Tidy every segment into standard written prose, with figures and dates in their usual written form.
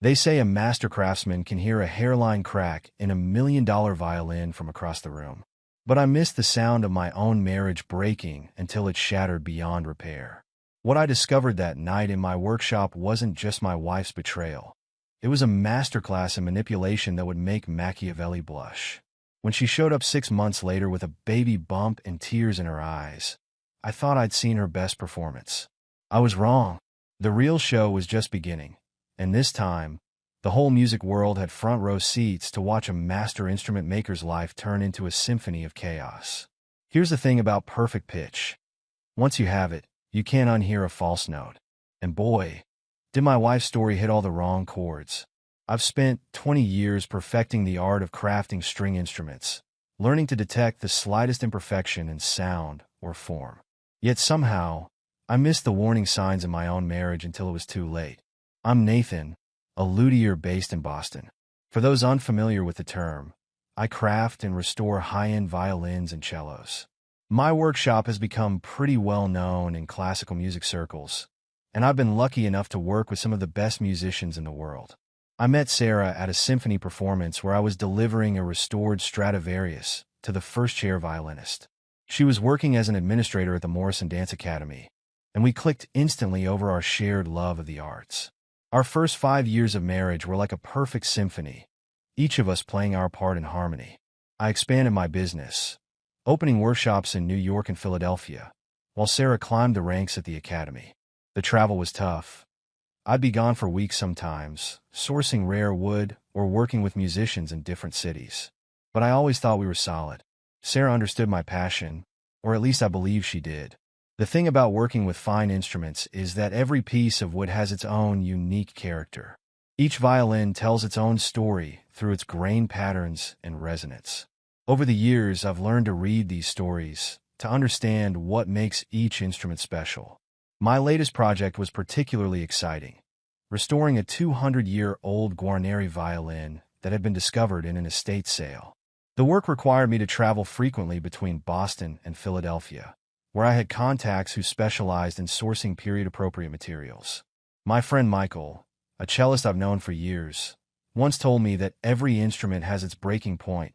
They say a master craftsman can hear a hairline crack in $1 million violin from across the room. But I missed the sound of my own marriage breaking until it shattered beyond repair. What I discovered that night in my workshop wasn't just my wife's betrayal. It was a masterclass in manipulation that would make Machiavelli blush. When she showed up 6 months later with a baby bump and tears in her eyes, I thought I'd seen her best performance. I was wrong. The real show was just beginning, and this time, the whole music world had front-row seats to watch a master instrument maker's life turn into a symphony of chaos. Here's the thing about perfect pitch. Once you have it, you can't unhear a false note. And boy, did my wife's story hit all the wrong chords. I've spent 20 years perfecting the art of crafting string instruments, learning to detect the slightest imperfection in sound or form. Yet somehow, I missed the warning signs in my own marriage until it was too late. I'm Nathan, a luthier based in Boston. For those unfamiliar with the term, I craft and restore high-end violins and cellos. My workshop has become pretty well known in classical music circles, and I've been lucky enough to work with some of the best musicians in the world. I met Sarah at a symphony performance where I was delivering a restored Stradivarius to the first-chair violinist. She was working as an administrator at the Morrison Dance Academy, and we clicked instantly over our shared love of the arts. Our first 5 years of marriage were like a perfect symphony, each of us playing our part in harmony. I expanded my business, opening workshops in New York and Philadelphia, while Sarah climbed the ranks at the academy. The travel was tough. I'd be gone for weeks sometimes, sourcing rare wood or working with musicians in different cities. But I always thought we were solid. Sarah understood my passion, or at least I believe she did. The thing about working with fine instruments is that every piece of wood has its own unique character. Each violin tells its own story through its grain patterns and resonance. Over the years, I've learned to read these stories, to understand what makes each instrument special. My latest project was particularly exciting, restoring a 200-year-old Guarneri violin that had been discovered in an estate sale. The work required me to travel frequently between Boston and Philadelphia, where I had contacts who specialized in sourcing period-appropriate materials. My friend Michael, a cellist I've known for years, once told me that every instrument has its breaking point,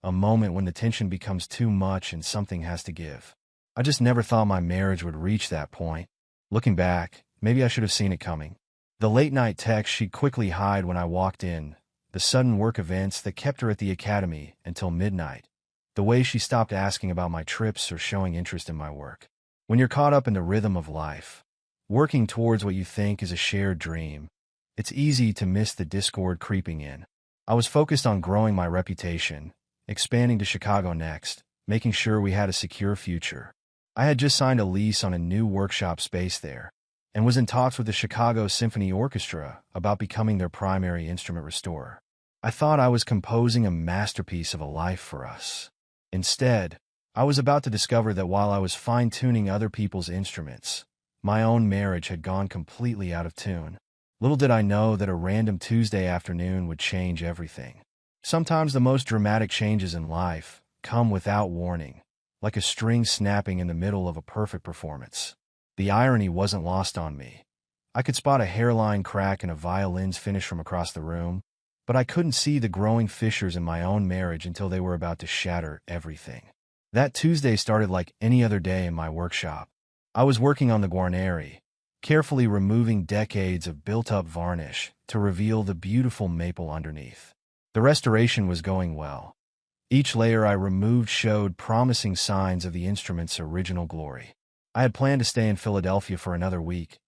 a moment when the tension becomes too much and something has to give. I just never thought my marriage would reach that point. Looking back, maybe I should have seen it coming. The late-night texts she'd quickly hide when I walked in, the sudden work events that kept her at the academy until midnight, the way she stopped asking about my trips or showing interest in my work. When you're caught up in the rhythm of life, working towards what you think is a shared dream, it's easy to miss the discord creeping in. I was focused on growing my reputation, expanding to Chicago next, making sure we had a secure future. I had just signed a lease on a new workshop space there, and was in talks with the Chicago Symphony Orchestra about becoming their primary instrument restorer. I thought I was composing a masterpiece of a life for us. Instead, I was about to discover that while I was fine-tuning other people's instruments, my own marriage had gone completely out of tune. Little did I know that a random Tuesday afternoon would change everything. Sometimes the most dramatic changes in life come without warning, like a string snapping in the middle of a perfect performance. The irony wasn't lost on me. I could spot a hairline crack in a violin's finish from across the room, but I couldn't see the growing fissures in my own marriage until they were about to shatter everything. That Tuesday started like any other day in my workshop. I was working on the Guarneri, carefully removing decades of built-up varnish to reveal the beautiful maple underneath. The restoration was going well. Each layer I removed showed promising signs of the instrument's original glory. I had planned to stay in Philadelphia for another week,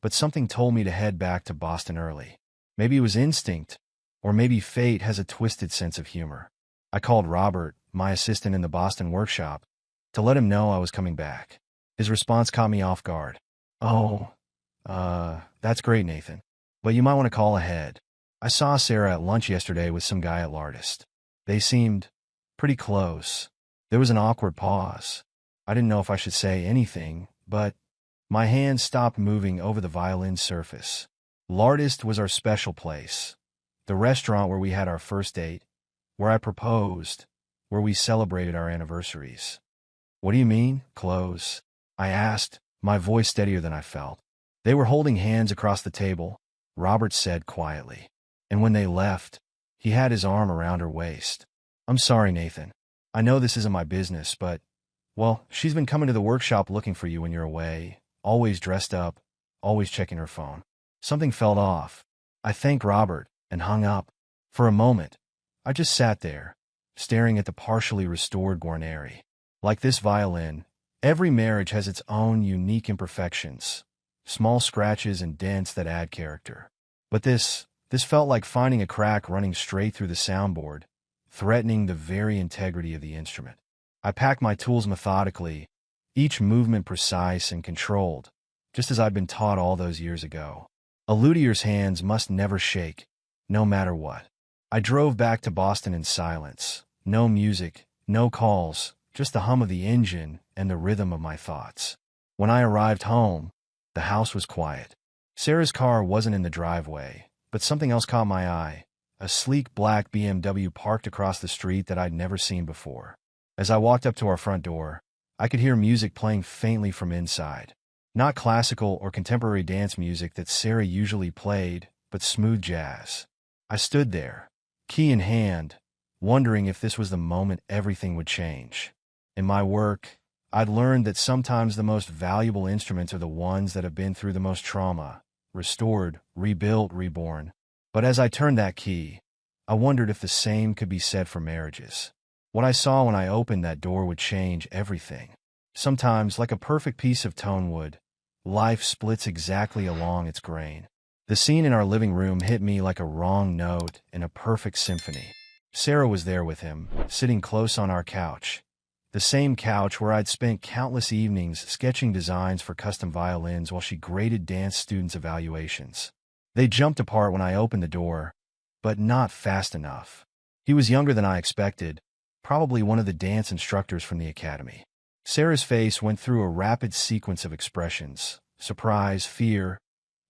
but something told me to head back to Boston early. Maybe it was instinct, or maybe fate has a twisted sense of humor. I called Robert, my assistant in the Boston workshop, to let him know I was coming back. His response caught me off guard. "Oh, that's great, Nathan, but you might want to call ahead. I saw Sarah at lunch yesterday with some guy at Lardist. They seemed pretty close." There was an awkward pause. I didn't know if I should say anything, but my hand stopped moving over the violin's surface. Lardist was our special place, the restaurant where we had our first date, where I proposed, where we celebrated our anniversaries. "What do you mean, close?" I asked, my voice steadier than I felt. "They were holding hands across the table," Robert said quietly. And when they left, he had his arm around her waist. "I'm sorry, Nathan. I know this isn't my business, but, well, she's been coming to the workshop looking for you when you're away, always dressed up, always checking her phone." Something felt off. I thanked Robert and hung up. For a moment, I just sat there, staring at the partially restored Guarneri. Like this violin, every marriage has its own unique imperfections, small scratches and dents that add character. But this felt like finding a crack running straight through the soundboard, threatening the very integrity of the instrument. I packed my tools methodically, each movement precise and controlled, just as I'd been taught all those years ago. A luthier's hands must never shake, no matter what. I drove back to Boston in silence. No music, no calls, just the hum of the engine and the rhythm of my thoughts. When I arrived home, the house was quiet. Sarah's car wasn't in the driveway, but something else caught my eye. A sleek black BMW parked across the street that I'd never seen before. As I walked up to our front door, I could hear music playing faintly from inside. Not classical or contemporary dance music that Sarah usually played, but smooth jazz. I stood there, key in hand, wondering if this was the moment everything would change. In my work, I'd learned that sometimes the most valuable instruments are the ones that have been through the most trauma, restored, rebuilt, reborn. But as I turned that key, I wondered if the same could be said for marriages. What I saw when I opened that door would change everything. Sometimes, like a perfect piece of tone wood, life splits exactly along its grain. The scene in our living room hit me like a wrong note in a perfect symphony. Sarah was there with him, sitting close on our couch. The same couch where I'd spent countless evenings sketching designs for custom violins while she graded dance students' evaluations. They jumped apart when I opened the door, but not fast enough. He was younger than I expected, probably one of the dance instructors from the academy. Sarah's face went through a rapid sequence of expressions: surprise, fear,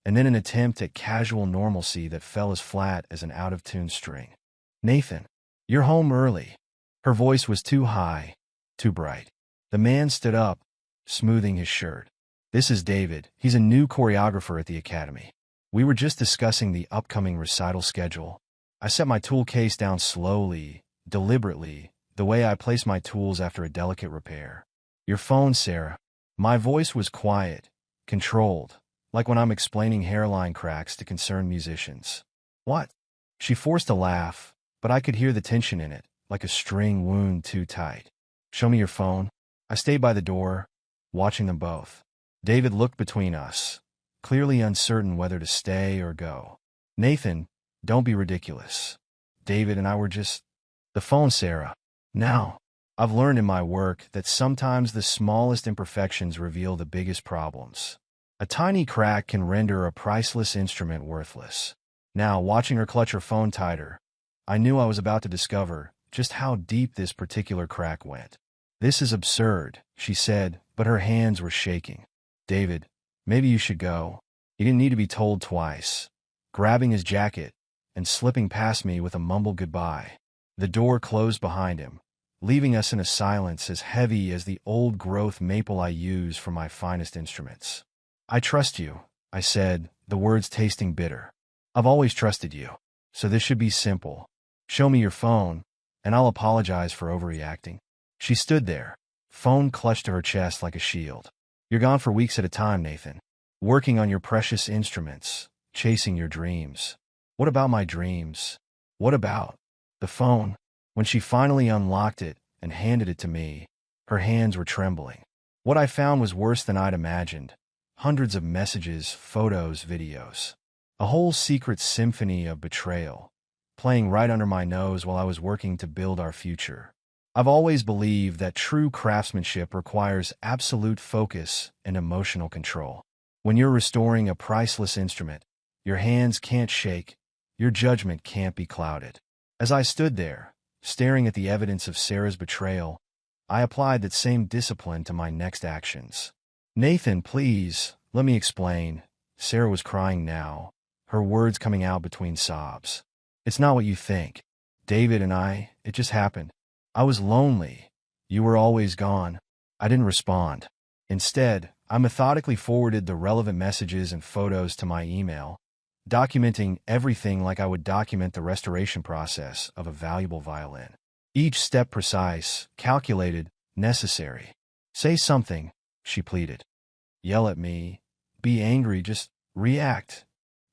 and then an attempt at casual normalcy that fell as flat as an out-of-tune string. "Nathan, you're home early." Her voice was too high, too bright. The man stood up, smoothing his shirt. "This is David. He's a new choreographer at the academy. We were just discussing the upcoming recital schedule." I set my tool case down slowly, deliberately, the way I place my tools after a delicate repair. "Your phone, Sarah." My voice was quiet, controlled, like when I'm explaining hairline cracks to concerned musicians. "What?" She forced a laugh, but I could hear the tension in it, like a string wound too tight. "Show me your phone." I stayed by the door, watching them both. David looked between us, clearly uncertain whether to stay or go. "Nathan, don't be ridiculous. David and I were just—" "The phone, Sarah." "Now." I've learned in my work that sometimes the smallest imperfections reveal the biggest problems. A tiny crack can render a priceless instrument worthless. Now, watching her clutch her phone tighter, I knew I was about to discover just how deep this particular crack went. "This is absurd," she said, but her hands were shaking. "David, maybe you should go." He didn't need to be told twice. Grabbing his jacket and slipping past me with a mumbled goodbye, the door closed behind him, leaving us in a silence as heavy as the old-growth maple I use for my finest instruments. "I trust you," I said, the words tasting bitter. "I've always trusted you, so this should be simple. Show me your phone, and I'll apologize for overreacting." She stood there, phone clutched to her chest like a shield. "You're gone for weeks at a time, Nathan. Working on your precious instruments, chasing your dreams." "What about my dreams? What about the phone?" When she finally unlocked it and handed it to me, her hands were trembling. What I found was worse than I'd imagined. Hundreds of messages, photos, videos. A whole secret symphony of betrayal, playing right under my nose while I was working to build our future. I've always believed that true craftsmanship requires absolute focus and emotional control. When you're restoring a priceless instrument, your hands can't shake, your judgment can't be clouded. As I stood there, staring at the evidence of Sarah's betrayal, I applied that same discipline to my next actions. "Nathan, please, let me explain." Sarah was crying now, her words coming out between sobs. "It's not what you think. David and it just happened. I was lonely. You were always gone." I didn't respond. Instead, I methodically forwarded the relevant messages and photos to my email, documenting everything like I would document the restoration process of a valuable violin. Each step precise, calculated, necessary. Say something, she pleaded. Yell at me. Be angry, just react.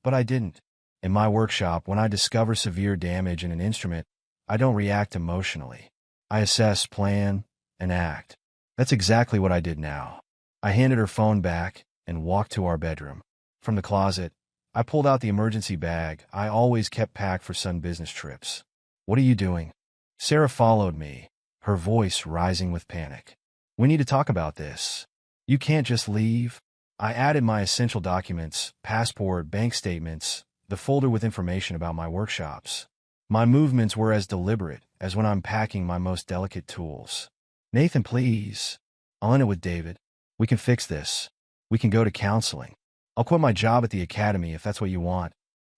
But I didn't. In my workshop, when I discover severe damage in an instrument, I don't react emotionally. I assess, plan, and act. That's exactly what I did now. I handed her phone back and walked to our bedroom. From the closet, I pulled out the emergency bag I always kept packed for sudden business trips. What are you doing? Sarah followed me, her voice rising with panic. We need to talk about this. You can't just leave. I added my essential documents, passport, bank statements, the folder with information about my workshops. My movements were as deliberate as when I'm packing my most delicate tools. Nathan, please. I'll end it with David. We can fix this. We can go to counseling. I'll quit my job at the academy if that's what you want.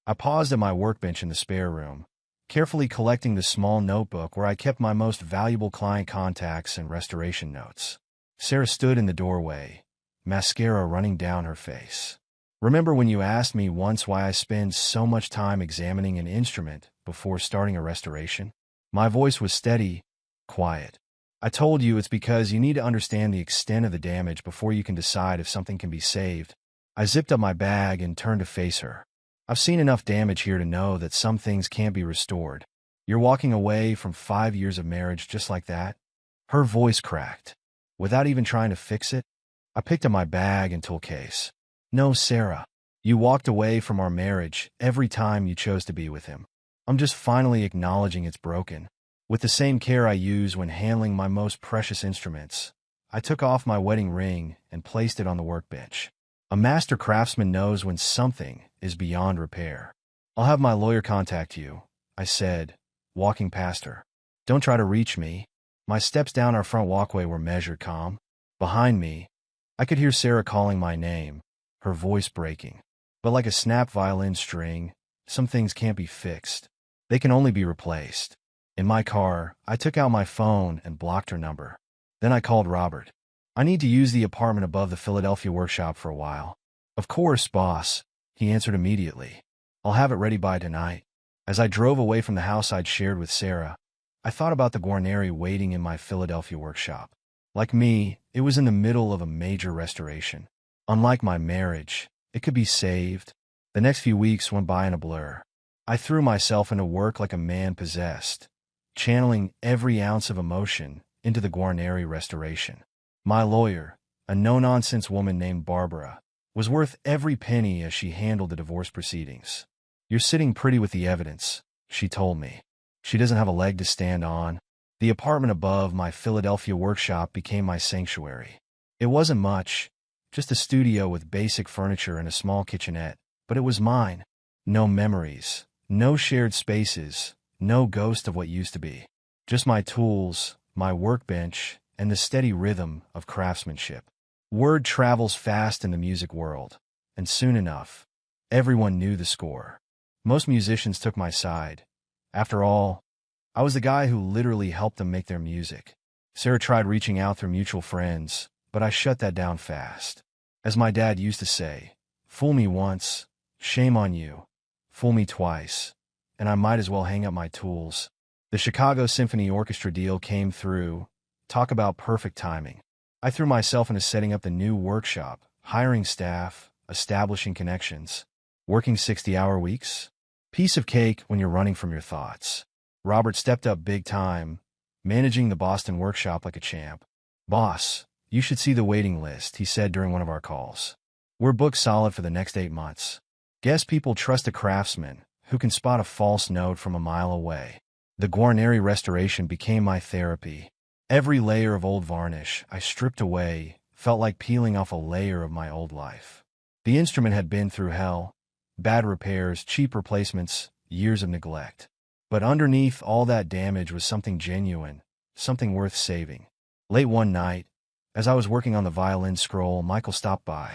I paused at my workbench in the spare room, carefully collecting the small notebook where I kept my most valuable client contacts and restoration notes. Sarah stood in the doorway, mascara running down her face. Remember when you asked me once why I spend so much time examining an instrument before starting a restoration? My voice was steady, quiet. I told you it's because you need to understand the extent of the damage before you can decide if something can be saved. I zipped up my bag and turned to face her. I've seen enough damage here to know that some things can't be restored. You're walking away from 5 years of marriage just like that? Her voice cracked. Without even trying to fix it, I picked up my bag and tool case. No, Sarah. You walked away from our marriage every time you chose to be with him. I'm just finally acknowledging it's broken. With the same care I use when handling my most precious instruments, I took off my wedding ring and placed it on the workbench. A master craftsman knows when something is beyond repair. I'll have my lawyer contact you, I said, walking past her. Don't try to reach me. My steps down our front walkway were measured, calm. Behind me, I could hear Sarah calling my name, her voice breaking. But like a snapped violin string, some things can't be fixed. They can only be replaced. In my car, I took out my phone and blocked her number. Then I called Robert. I need to use the apartment above the Philadelphia workshop for a while. Of course, boss, he answered immediately. I'll have it ready by tonight. As I drove away from the house I'd shared with Sarah, I thought about the Guarneri waiting in my Philadelphia workshop. Like me, it was in the middle of a major restoration. Unlike my marriage, it could be saved. The next few weeks went by in a blur. I threw myself into work like a man possessed, channeling every ounce of emotion into the Guarneri restoration. My lawyer, a no-nonsense woman named Barbara, was worth every penny as she handled the divorce proceedings. You're sitting pretty with the evidence, she told me. She doesn't have a leg to stand on. The apartment above my Philadelphia workshop became my sanctuary. It wasn't much, just a studio with basic furniture and a small kitchenette, but it was mine. No memories, no shared spaces, no ghost of what used to be. Just my tools, my workbench, and the steady rhythm of craftsmanship. Word travels fast in the music world, and soon enough, everyone knew the score. Most musicians took my side. After all, I was the guy who literally helped them make their music. Sarah tried reaching out through mutual friends, but I shut that down fast. As my dad used to say, fool me once, shame on you. Fool me twice, and I might as well hang up my tools. The Chicago Symphony Orchestra deal came through. Talk about perfect timing. I threw myself into setting up the new workshop, hiring staff, establishing connections, working 60-hour weeks. Piece of cake when you're running from your thoughts. Robert stepped up big time, managing the Boston workshop like a champ. Boss, you should see the waiting list, he said during one of our calls. We're booked solid for the next 8 months. Guess people trust a craftsman who can spot a false note from a mile away. The Guarneri restoration became my therapy. Every layer of old varnish I stripped away felt like peeling off a layer of my old life. The instrument had been through hell, bad repairs, cheap replacements, years of neglect. But underneath all that damage was something genuine, something worth saving. Late one night, as I was working on the violin scroll, Michael stopped by.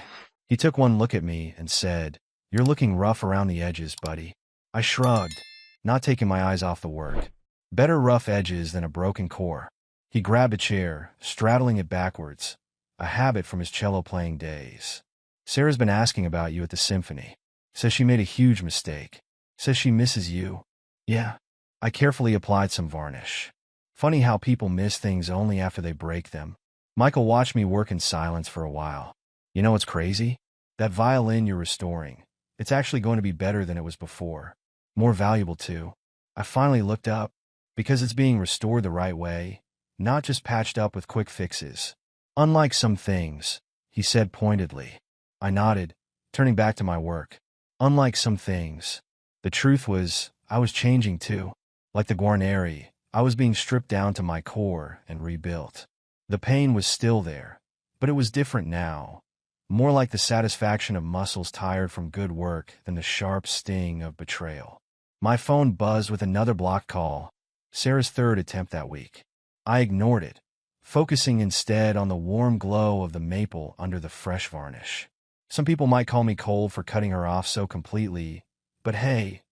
He took one look at me and said, "You're looking rough around the edges, buddy." I shrugged, not taking my eyes off the work. Better rough edges than a broken core. He grabbed a chair, straddling it backwards, a habit from his cello-playing days. "Sarah's been asking about you at the symphony." Says she made a huge mistake. Says she misses you. Yeah. I carefully applied some varnish. Funny how people miss things only after they break them. Michael watched me work in silence for a while. You know what's crazy? That violin you're restoring, it's actually going to be better than it was before. More valuable too. I finally looked up, because it's being restored the right way, not just patched up with quick fixes. Unlike some things, he said pointedly. I nodded, turning back to my work. Unlike some things. The truth was, I was changing too. Like the Guarneri, I was being stripped down to my core and rebuilt. The pain was still there, but it was different now. More like the satisfaction of muscles tired from good work than the sharp sting of betrayal. My phone buzzed with another blocked call, Sarah's third attempt that week. I ignored it, focusing instead on the warm glow of the maple under the fresh varnish. Some people might call me cold for cutting her off so completely, but hey,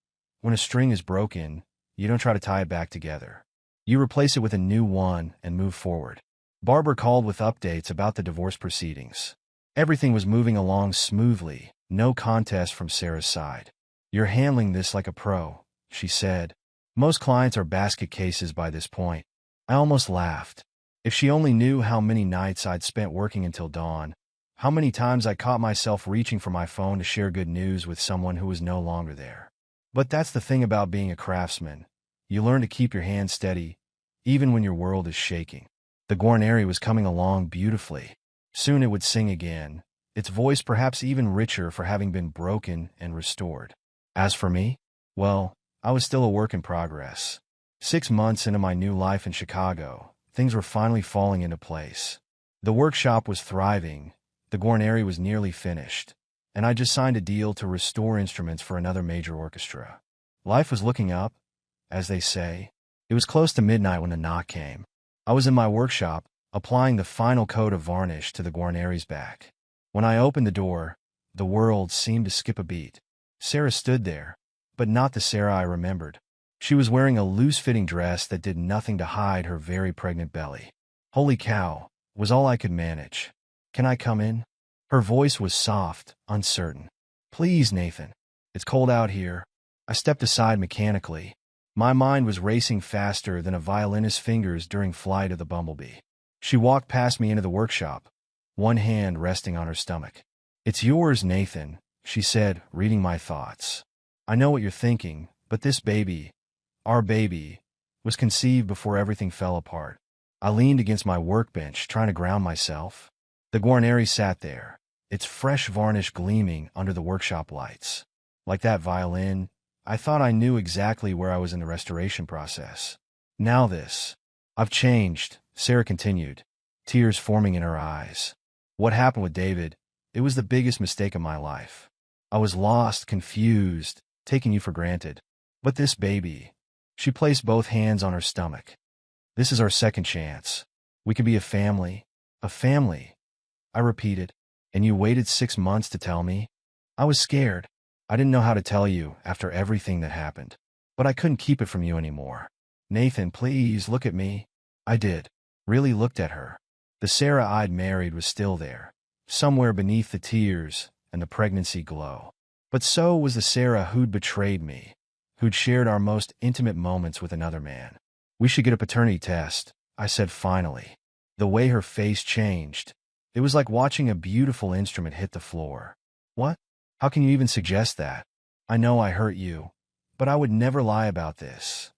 when a string is broken, you don't try to tie it back together. You replace it with a new one and move forward. Barbara called with updates about the divorce proceedings. Everything was moving along smoothly, no contest from Sarah's side. You're handling this like a pro, she said. Most clients are basket cases by this point. I almost laughed. If she only knew how many nights I'd spent working until dawn, how many times I caught myself reaching for my phone to share good news with someone who was no longer there. But that's the thing about being a craftsman. You learn to keep your hands steady, even when your world is shaking. The Guarneri was coming along beautifully. Soon it would sing again, its voice perhaps even richer for having been broken and restored. As for me, well, I was still a work in progress. 6 months into my new life in Chicago, things were finally falling into place. The workshop was thriving, the Guarneri was nearly finished, and I just signed a deal to restore instruments for another major orchestra. Life was looking up, as they say. It was close to midnight when the knock came. I was in my workshop, applying the final coat of varnish to the Guarneri's back. When I opened the door, the world seemed to skip a beat. Sarah stood there, but not the Sarah I remembered. She was wearing a loose-fitting dress that did nothing to hide her very pregnant belly. Holy cow, was all I could manage. Can I come in? Her voice was soft, uncertain. Please, Nathan. It's cold out here. I stepped aside mechanically. My mind was racing faster than a violinist's fingers during flight of the bumblebee. She walked past me into the workshop, one hand resting on her stomach. It's yours, Nathan, she said, reading my thoughts. I know what you're thinking, but this baby, our baby, was conceived before everything fell apart. I leaned against my workbench, trying to ground myself. The Guarneri sat there, its fresh varnish gleaming under the workshop lights. Like that violin, I thought I knew exactly where I was in the restoration process. Now this. I've changed, Sarah continued, tears forming in her eyes. What happened with David, it was the biggest mistake of my life. I was lost, confused, taking you for granted. But this baby, she placed both hands on her stomach. This is our second chance. We can be a family. A family. I repeated. And you waited 6 months to tell me? I was scared. I didn't know how to tell you after everything that happened. But I couldn't keep it from you anymore. Nathan, please look at me. I did. Really looked at her. The Sarah I'd married was still there, somewhere beneath the tears and the pregnancy glow. But so was the Sarah who'd betrayed me, who'd shared our most intimate moments with another man. We should get a paternity test, I said finally. The way her face changed, it was like watching a beautiful instrument hit the floor. What? How can you even suggest that? I know I hurt you, but I would never lie about this.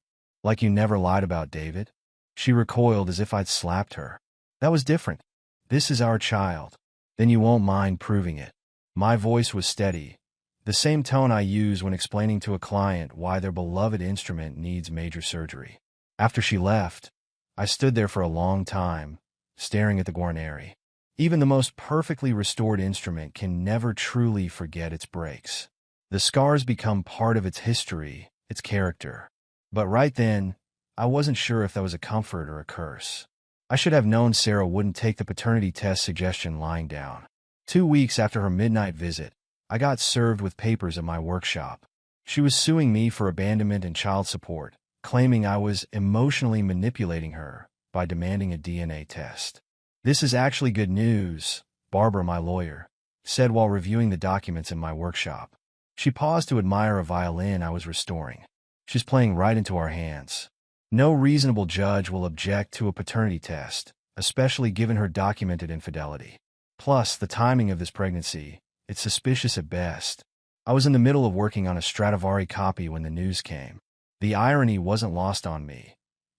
Like you never lied about David? She recoiled as if I'd slapped her. That was different. This is our child. Then you won't mind proving it. My voice was steady, the same tone I use when explaining to a client why their beloved instrument needs major surgery. After she left, I stood there for a long time, staring at the Guarneri. Even the most perfectly restored instrument can never truly forget its breaks. The scars become part of its history, its character. But right then, I wasn't sure if that was a comfort or a curse. I should have known Sarah wouldn't take the paternity test suggestion lying down. 2 weeks after her midnight visit, I got served with papers at my workshop. She was suing me for abandonment and child support, claiming I was emotionally manipulating her by demanding a DNA test. This is actually good news, Barbara, my lawyer, said while reviewing the documents in my workshop. She paused to admire a violin I was restoring. She's playing right into our hands. No reasonable judge will object to a paternity test, especially given her documented infidelity. Plus, the timing of this pregnancy, it's suspicious at best. I was in the middle of working on a Stradivari copy when the news came. The irony wasn't lost on me.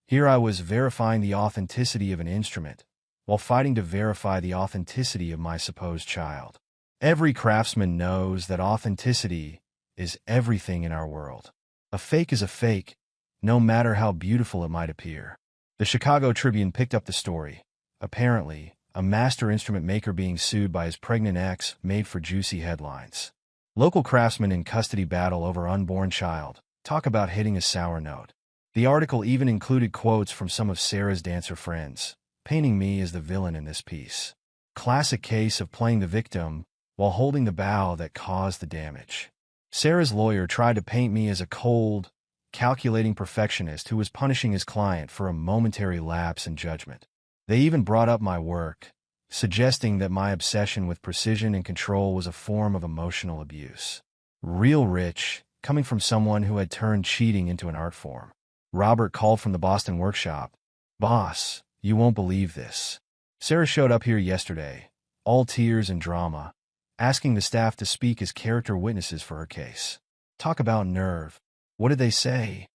Here I was verifying the authenticity of an instrument, while fighting to verify the authenticity of my supposed child. Every craftsman knows that authenticity is everything in our world. A fake is a fake, no matter how beautiful it might appear. The Chicago Tribune picked up the story. Apparently, a master instrument maker being sued by his pregnant ex made for juicy headlines. Local craftsman in custody battle over unborn child. Talk about hitting a sour note. The article even included quotes from some of Sarah's dancer friends, painting me as the villain in this piece. Classic case of playing the victim while holding the bow that caused the damage. Sarah's lawyer tried to paint me as a cold, calculating perfectionist who was punishing his client for a momentary lapse in judgment. They even brought up my work, suggesting that my obsession with precision and control was a form of emotional abuse. Real rich, coming from someone who had turned cheating into an art form. Robert called from the Boston workshop. "Boss, you won't believe this. Sarah showed up here yesterday, all tears and drama, asking the staff to speak as character witnesses for her case. Talk about nerve. What did they say?"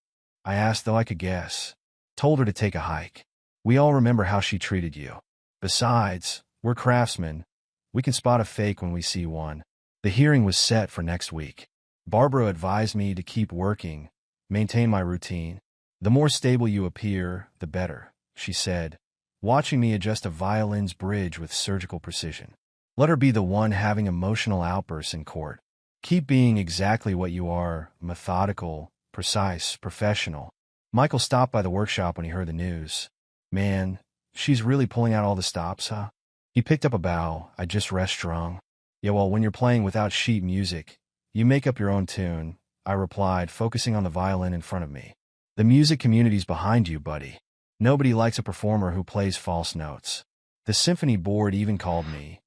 I asked, though I could guess. Told her to take a hike. "We all remember how she treated you. Besides, we're craftsmen. We can spot a fake when we see one." The hearing was set for next week. Barbara advised me to keep working, maintain my routine. "The more stable you appear, the better," she said, watching me adjust a violin's bridge with surgical precision. "Let her be the one having emotional outbursts in court. Keep being exactly what you are, methodical, precise, professional." Michael stopped by the workshop when he heard the news. "Man, she's really pulling out all the stops, huh?" He picked up a bow. "I just rest strong." "Yeah, well, when you're playing without sheet music, you make up your own tune," I replied, focusing on the violin in front of me. "The music community's behind you, buddy. Nobody likes a performer who plays false notes. The symphony board even called me.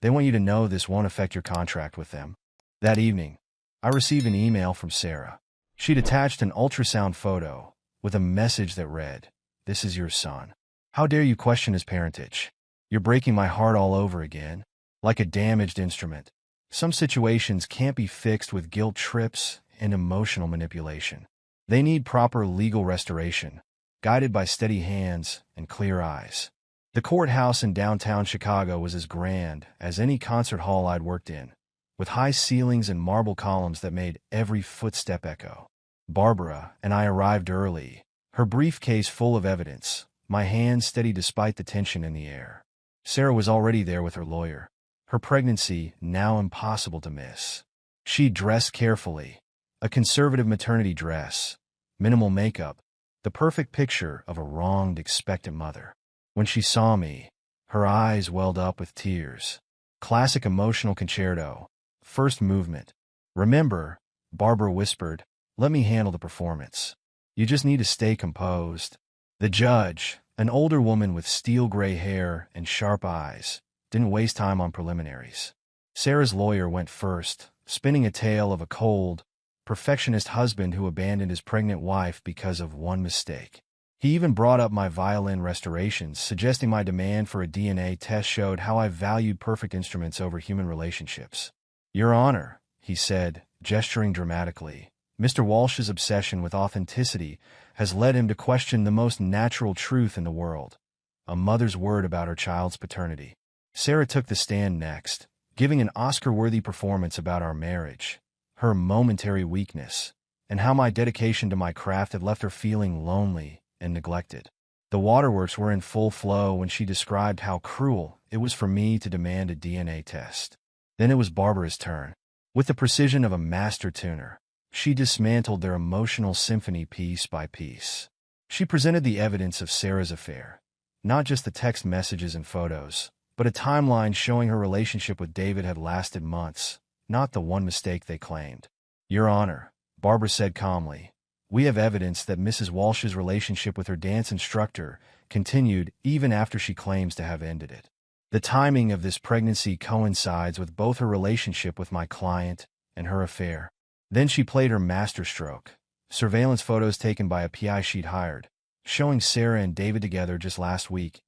They want you to know this won't affect your contract with them." That evening, I received an email from Sarah. She'd attached an ultrasound photo with a message that read, "This is your son. How dare you question his parentage? You're breaking my heart all over again, like a damaged instrument. Some situations can't be fixed with guilt trips and emotional manipulation. They need proper legal restoration, guided by steady hands and clear eyes." The courthouse in downtown Chicago was as grand as any concert hall I'd worked in, with high ceilings and marble columns that made every footstep echo. Barbara and I arrived early, her briefcase full of evidence, my hands steady despite the tension in the air. Sarah was already there with her lawyer, her pregnancy now impossible to miss. She dressed carefully, a conservative maternity dress, minimal makeup, the perfect picture of a wronged, expectant mother. When she saw me, her eyes welled up with tears. Classic emotional concerto. First movement. "Remember," Barbara whispered, "let me handle the performance. You just need to stay composed." The judge, an older woman with steel-gray hair and sharp eyes, didn't waste time on preliminaries. Sarah's lawyer went first, spinning a tale of a cold, perfectionist husband who abandoned his pregnant wife because of one mistake. He even brought up my violin restorations, suggesting my demand for a DNA test showed how I valued perfect instruments over human relationships. "Your Honor," he said, gesturing dramatically, "Mr. Walsh's obsession with authenticity has led him to question the most natural truth in the world, a mother's word about her child's paternity." Sarah took the stand next, giving an Oscar-worthy performance about our marriage, her momentary weakness, and how my dedication to my craft had left her feeling lonely and neglected. The waterworks were in full flow when she described how cruel it was for me to demand a DNA test. Then it was Barbara's turn. With the precision of a master tuner, she dismantled their emotional symphony piece by piece. She presented the evidence of Sarah's affair, not just the text messages and photos, but a timeline showing her relationship with David had lasted months, not the one mistake they claimed. "Your Honor," Barbara said calmly, "we have evidence that Mrs. Walsh's relationship with her dance instructor continued even after she claims to have ended it. The timing of this pregnancy coincides with both her relationship with my client and her affair. Then she played her masterstroke. Surveillance photos taken by a PI she'd hired, showing Sarah and David together just last week,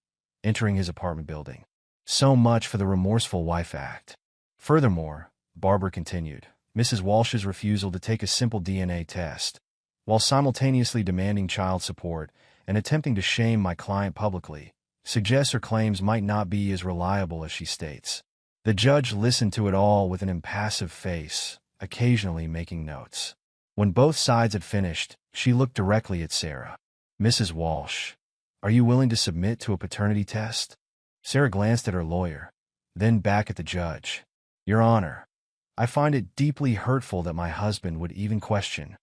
entering his apartment building. So much for the remorseful wife act. Furthermore, Barbara continued, Mrs. Walsh's refusal to take a simple DNA test, while simultaneously demanding child support and attempting to shame my client publicly, suggests her claims might not be as reliable as she states. The judge listened to it all with an impassive face, occasionally making notes. When both sides had finished, she looked directly at Sarah. Mrs. Walsh, are you willing to submit to a paternity test? Sarah glanced at her lawyer, then back at the judge. Your Honor, I find it deeply hurtful that my husband would even question.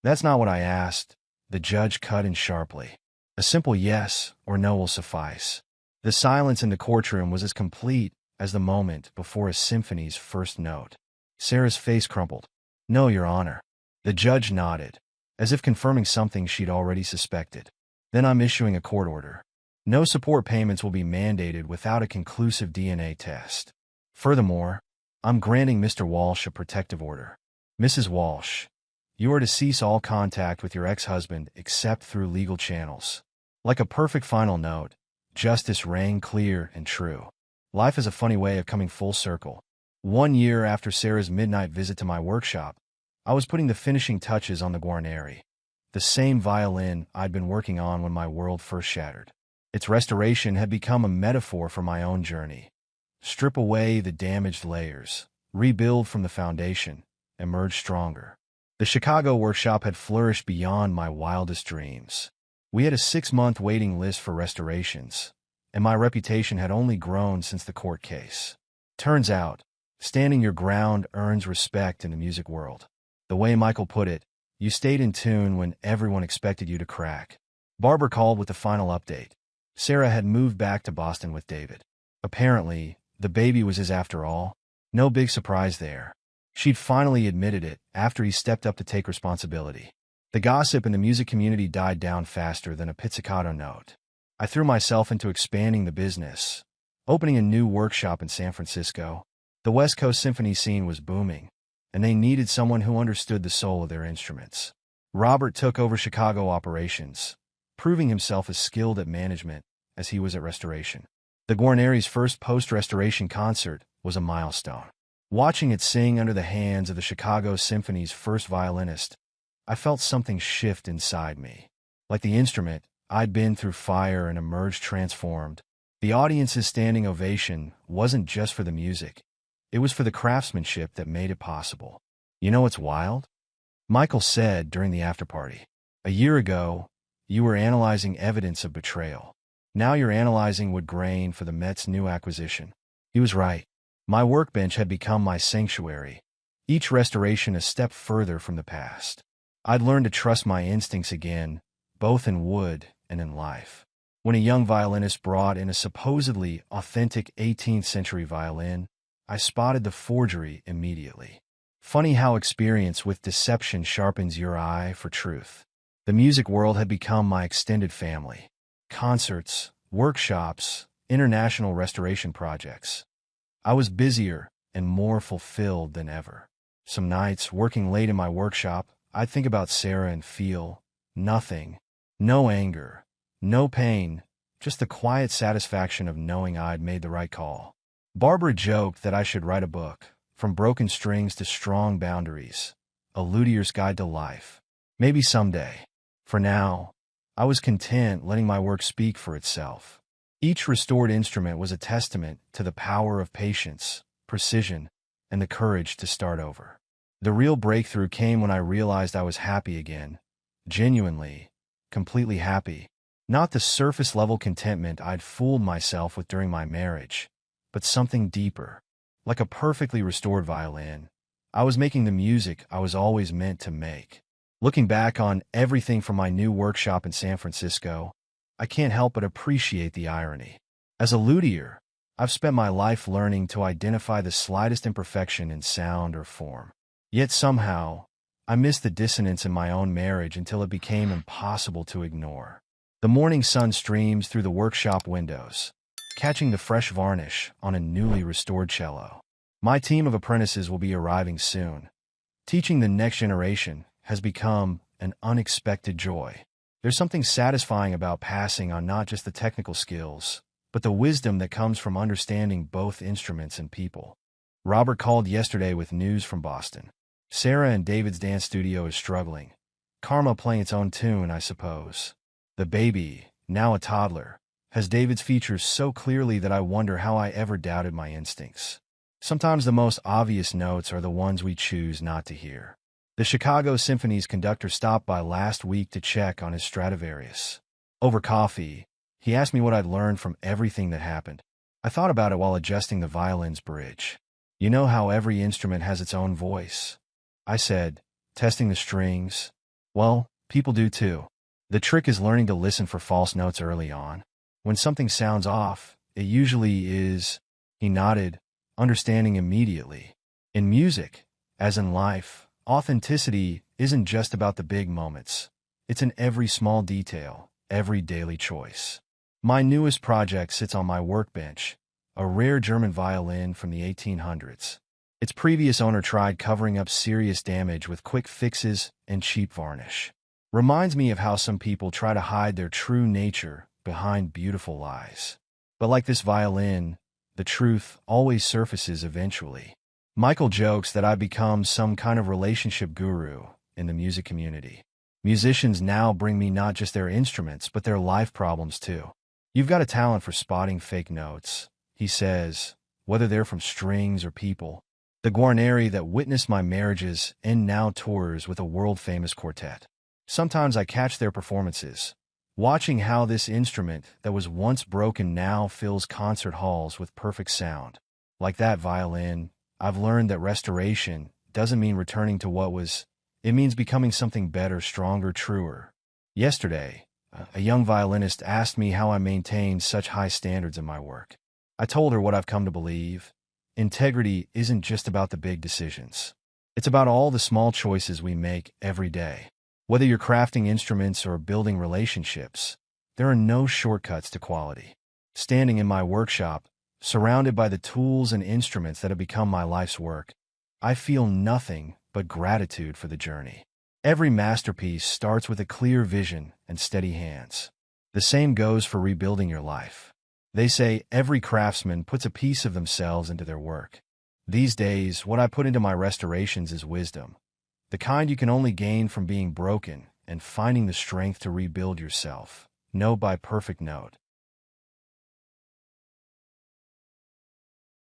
That's not what I asked, the judge cut in sharply. A simple yes or no will suffice. The silence in the courtroom was as complete as the moment before a symphony's first note. Sarah's face crumpled. No, Your Honor. The judge nodded, as if confirming something she'd already suspected. Then I'm issuing a court order. No support payments will be mandated without a conclusive DNA test. Furthermore, I'm granting Mr. Walsh a protective order. Mrs. Walsh, you are to cease all contact with your ex-husband except through legal channels. Like a perfect final note, justice rang clear and true. Life is a funny way of coming full circle. 1 year after Sarah's midnight visit to my workshop, I was putting the finishing touches on the Guarneri, the same violin I'd been working on when my world first shattered. Its restoration had become a metaphor for my own journey. Strip away the damaged layers, rebuild from the foundation, emerge stronger. The Chicago workshop had flourished beyond my wildest dreams. We had a 6-month waiting list for restorations, and my reputation had only grown since the court case. Turns out, standing your ground earns respect in the music world. The way Michael put it, you stayed in tune when everyone expected you to crack. Barbara called with the final update. Sarah had moved back to Boston with David. Apparently, the baby was his after all. No big surprise there. She'd finally admitted it after he stepped up to take responsibility. The gossip in the music community died down faster than a pizzicato note. I threw myself into expanding the business, opening a new workshop in San Francisco. The West Coast symphony scene was booming, and they needed someone who understood the soul of their instruments. Robert took over Chicago operations, proving himself as skilled at management as he was at restoration. The Guarneri's first post-restoration concert was a milestone. Watching it sing under the hands of the Chicago Symphony's first violinist, I felt something shift inside me. Like the instrument, I'd been through fire and emerged transformed. The audience's standing ovation wasn't just for the music. It was for the craftsmanship that made it possible. You know what's wild? Michael said during the after-party, a year ago, you were analyzing evidence of betrayal. Now you're analyzing wood grain for the Mets' new acquisition. He was right. My workbench had become my sanctuary, each restoration a step further from the past. I'd learned to trust my instincts again, both in wood and in life. When a young violinist brought in a supposedly authentic 18th century violin, I spotted the forgery immediately. Funny how experience with deception sharpens your eye for truth. The music world had become my extended family. Concerts, workshops, international restoration projects. I was busier and more fulfilled than ever. Some nights, working late in my workshop, I'd think about Sarah and feel nothing. No anger, no pain, just the quiet satisfaction of knowing I'd made the right call. Barbara joked that I should write a book, From Broken Strings to Strong Boundaries, A Luthier's Guide to Life. Maybe someday. For now, I was content letting my work speak for itself. Each restored instrument was a testament to the power of patience, precision, and the courage to start over. The real breakthrough came when I realized I was happy again. Genuinely, completely happy. Not the surface-level contentment I'd fooled myself with during my marriage, but something deeper. Like a perfectly restored violin, I was making the music I was always meant to make. Looking back on everything from my new workshop in San Francisco, I can't help but appreciate the irony. As a luthier, I've spent my life learning to identify the slightest imperfection in sound or form. Yet somehow, I missed the dissonance in my own marriage until it became impossible to ignore. The morning sun streams through the workshop windows, catching the fresh varnish on a newly restored cello. My team of apprentices will be arriving soon, Teaching the next generation has become an unexpected joy. There's something satisfying about passing on not just the technical skills, but the wisdom that comes from understanding both instruments and people. Robert called yesterday with news from Boston. Sarah and David's dance studio is struggling. Karma playing its own tune, I suppose. The baby, now a toddler, has David's features so clearly that I wonder how I ever doubted my instincts. Sometimes the most obvious notes are the ones we choose not to hear. The Chicago Symphony's conductor stopped by last week to check on his Stradivarius. Over coffee, he asked me what I'd learned from everything that happened. I thought about it while adjusting the violin's bridge. You know how every instrument has its own voice? I said, testing the strings. Well, people do too. The trick is learning to listen for false notes early on. When something sounds off, it usually is. He nodded, understanding immediately. In music, as in life, authenticity isn't just about the big moments. It's in every small detail, every daily choice. My newest project sits on my workbench, a rare German violin from the 1800s. Its previous owner tried covering up serious damage with quick fixes and cheap varnish. Reminds me of how some people try to hide their true nature behind beautiful lies. But like this violin, the truth always surfaces eventually. Michael jokes that I've become some kind of relationship guru in the music community. Musicians now bring me not just their instruments, but their life problems too. You've got a talent for spotting fake notes, he says, whether they're from strings or people. The Guarneri that witnessed my marriages and now tours with a world-famous quartet. Sometimes I catch their performances, watching how this instrument that was once broken now fills concert halls with perfect sound. Like that violin, I've learned that restoration doesn't mean returning to what was. It means becoming something better, stronger, truer. Yesterday, a young violinist asked me how I maintain such high standards in my work. I told her what I've come to believe. Integrity isn't just about the big decisions. It's about all the small choices we make every day. Whether you're crafting instruments or building relationships, there are no shortcuts to quality. Standing in my workshop, surrounded by the tools and instruments that have become my life's work, I feel nothing but gratitude for the journey. Every masterpiece starts with a clear vision and steady hands. The same goes for rebuilding your life. They say every craftsman puts a piece of themselves into their work. These days, what I put into my restorations is wisdom, the kind you can only gain from being broken and finding the strength to rebuild yourself, note by perfect note.